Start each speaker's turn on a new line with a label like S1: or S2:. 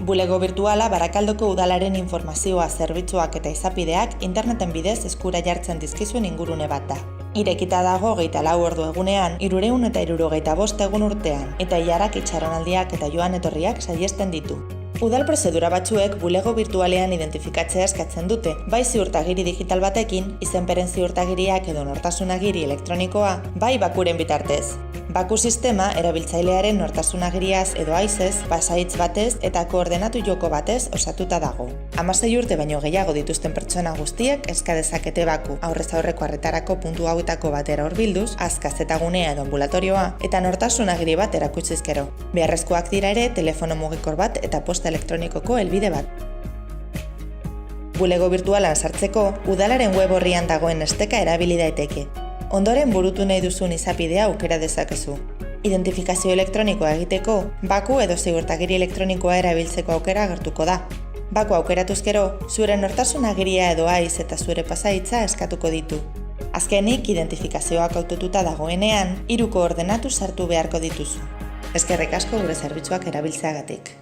S1: Bulego virtuala Barakaldoko udalaren informazioa, zerbitzuak eta izapideak interneten bidez eskura jartzen dizkizuen ingurune bat da. Irekita dago 24 ordu egunean, 365 egun urtean, eta ilarak, itxaronaldiak eta joan etorriak saihesten ditu. Udal prozedura batzuek bulego virtualean identifikatzea eskatzen dute, bai ziurtagiri digital batekin, izenperen ziurtagiriak edo nortasunagiri elektronikoa, bai bakuren bitartez. Baku sistema erabiltzailearen nortasunagiriaz edo haizez, pasaitz batez eta koordenatu joko batez osatuta dago. 16 urte baino gehiago dituzten pertsona guztiek eska dezakete baku, aurrez aurreko arretarako puntu hauetako batera hurbilduz, azkazetagunea edo ambulatorioa, eta nortasunagiri bat erakutsizkero. Beharrezkoak dira ere telefono mugikor bat eta posta elektronikoko helbide bat. Bulego virtualan sartzeko, udalaren web orrian dagoen esteka erabili daiteke. Ondoren burutu nahi duzun izapidea aukera dezakezu. Identifikazio elektronikoa egiteko, baku edo ziurtagiri elektronikoa erabiltzeko aukera agertuko da. Baku aukeratuz gero, zure nortasunagiria edo haiz eta zure pasaitza eskatuko ditu. Azkenik, identifikazioak hautututa dagoenean, 3 koordenatu sartu beharko dituzu. Eskerrik asko gure zerbitzuak erabiltzeagatik.